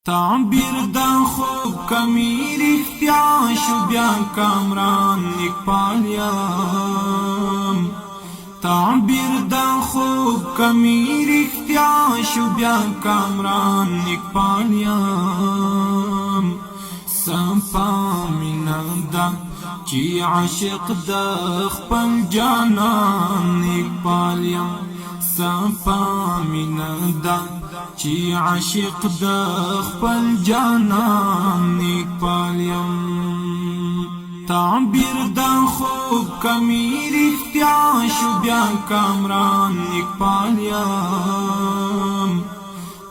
تعبیر د خوب کمی رښتیا شو بیا کامران اقبال یم تعبیر د خوب کمی رښتیا شو بیا کامران اقبال یم صفا مینا ده چې عاشق د خپل جانان اقبال یم صفا مینا ده چې عاشق د خپل جانان اقبال یم تعبیر د خوب کمی رښتیا شو بیا کامران اقبال یم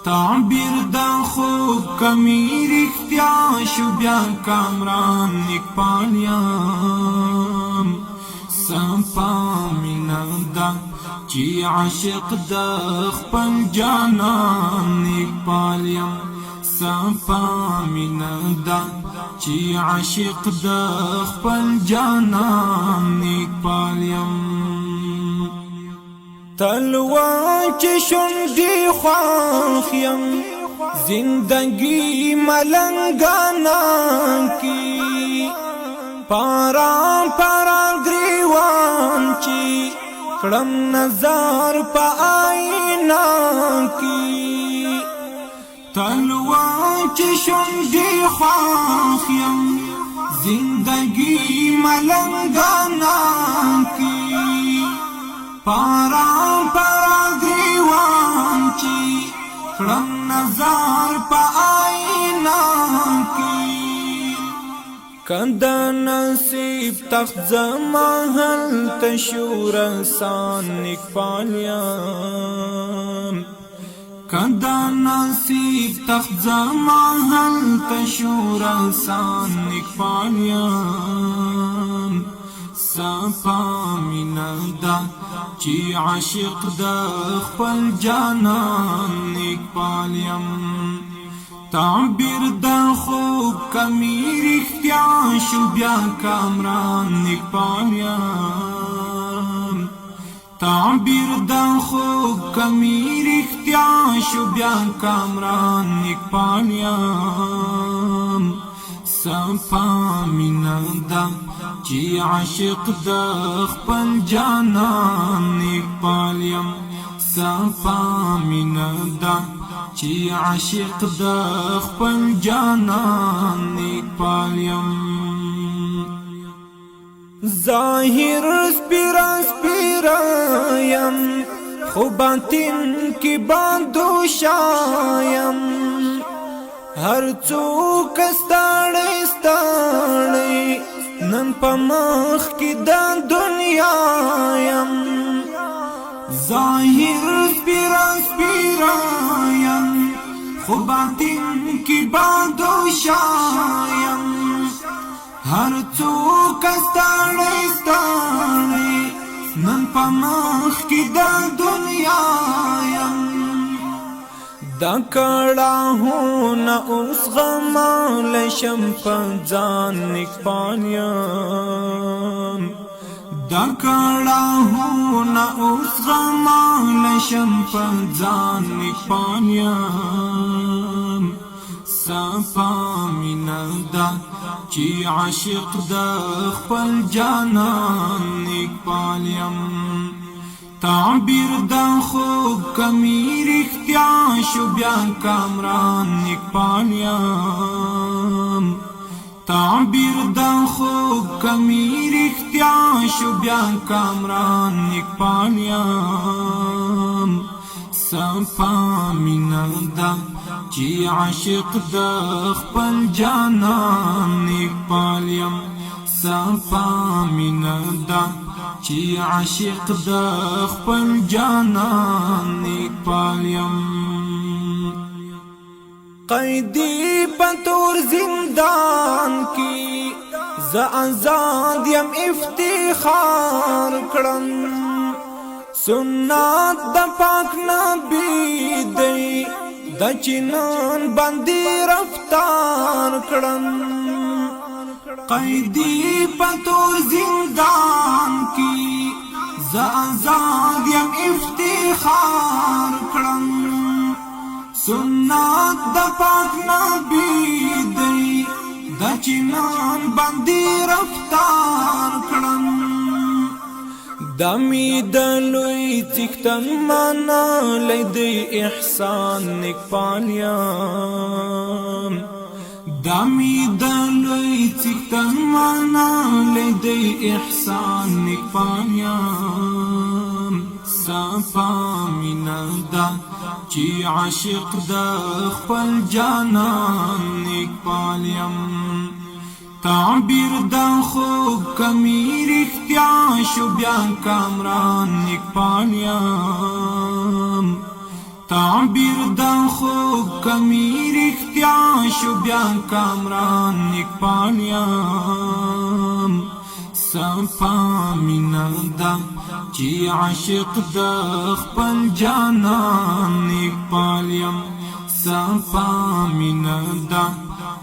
تعبیر د خوب کمی رښتیا شو بیا کامران اقبال یم صفا مینا ده چې عاشق د خپل جانان اقبال یم صفا مینا ده چې عاشق د خپل جانان اقبال یم تلوا چې شونډې خواخ یم زندگی ملنګانا کی پارا پارا گریوان چی کړم نظر په آئینه کې تلوا چې شونډې خواخ یم زندگی ملنګانا کې پارا پارا ګریوان چې کړم نظر په آئینه کې کدا نصیب تخت زما هل تشور سان اقبال یم کدا نصیب تخت زما هل تشور سان اقبال یم صفا مینا ده چې عاشق د خپل جانان اقبال یم تعبیر د خوب کمی رښتیا شو بیا کامران اقبال یم تعبیر د خوب کمی رښتیا شو بیا کامران اقبال یم صفا مینا ده چې عاشق د خپل جانان اقبال یم صفا مینا ده چې عاشق د خپل جانان اقبال یم ظاهر سپیرا سپیرا یم خو باطن کې باندوشایم هر څوک ستړی ستړی نن په مخ کې د دنیا یم ظاهر سپیرا سپیرا یم خو باطن کی بادوشایم هر څوک ستړی ستړی نن په مخ کې د دنیا یم دا کړهونه اوس غماله شم په ځان اقبال یم دا کړهونه اوس غماله شم په ځان اقبال یم صفا مینا ده چې عاشق د خپل جانان اقبال یم تعبیر د خوب کمی رښتیا شو بیا کامران اقبال یم تعبیر د خوب کمی رښتیا شو بیا کامران اقبال یم صفا مینا ده چې عاشق د خپل جانان اقبال یم صفا مینا ده چې عاشق د خپل جانان اقبال یم قیدی پتور زندان کی ز آزاد یم افتخار کړم سنت د پاک نبی دی د چنان باندې رفتار کړم قیدی پتور زندان کی ز آزاد یم افتخار کړم سنت د پاک چنان باندې رفتار کړم دمی دلوی تکتن مانا لیدی احسان نیک پالیم دمی دلوی تکتن مانا لیدی احسان نیک پالیم صفا مینا دا چی عاشق دا خپل جانان نیک پالیم تعبیر دا خوب کمی رختیا شو بیا کامران نیک پالیم تعبیر دا خوب کمی رختیا شو بیا کامران نیک پالیم صفا مینا دا چی عاشق دا خپل جانان نیک پالیم صفا مینا دا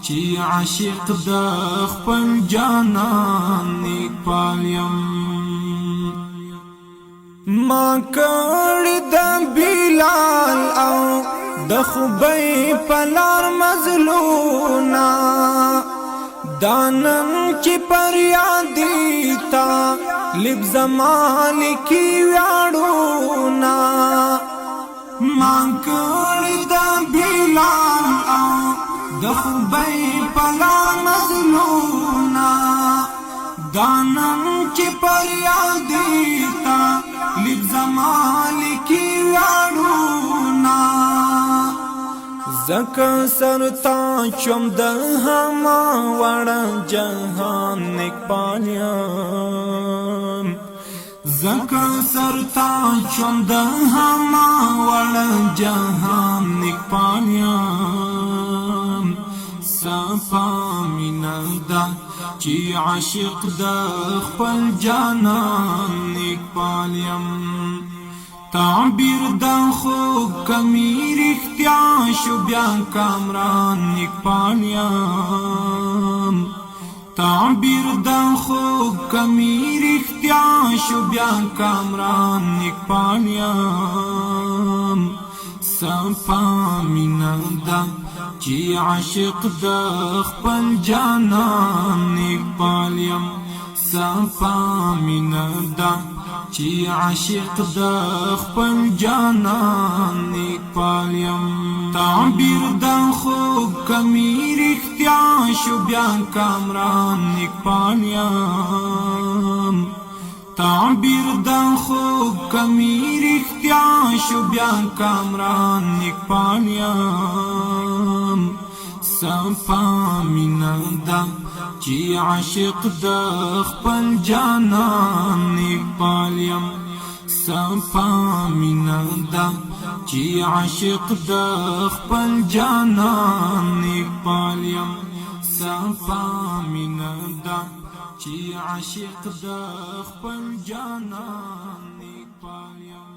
چی عاشق دا خپل جانان نیک پالیم ما کړی د بلال او د خبی پلار مظلونا دانن چی پر یادی تا لب زمان کی ویاړونا ما کړی د بلال او د خبی پلار مظلونا دانن چی پر یادی تا لب زمان کی ویاړونا زکا سرتا چم د هما وړ جهان نیک پالیم زکا سرتا چم د هما وړ جهان نیک پالیم صفا مینا دا چی عاشق دا خپل جانان نیک پالیم تعبیر دا خوب کمی رختیا شو بیا کامران نیک پالیم تعبیر دا خوب کمی رختیا شو بیا کامران نیک پالیم صفا مینا دا چی عاشق دا خپل جانان نیک پالیم صفا مینا دا چی عاشق دا خپل جانان نیک پالیم تعبیر دا خوب کمی رختیا شو بیا کامران نیک پالیم تعبیر دا خوب کمی رختیا شو بیا کامران نیک پالیم صفا مینا دا چی عاشق دا خپل جانان نیک پالیم صفا مینا دا چی عاشق دا خپل جانان نیک پالیم صفا مینا دا چی عاشق دا خپل جانان نیک پالیم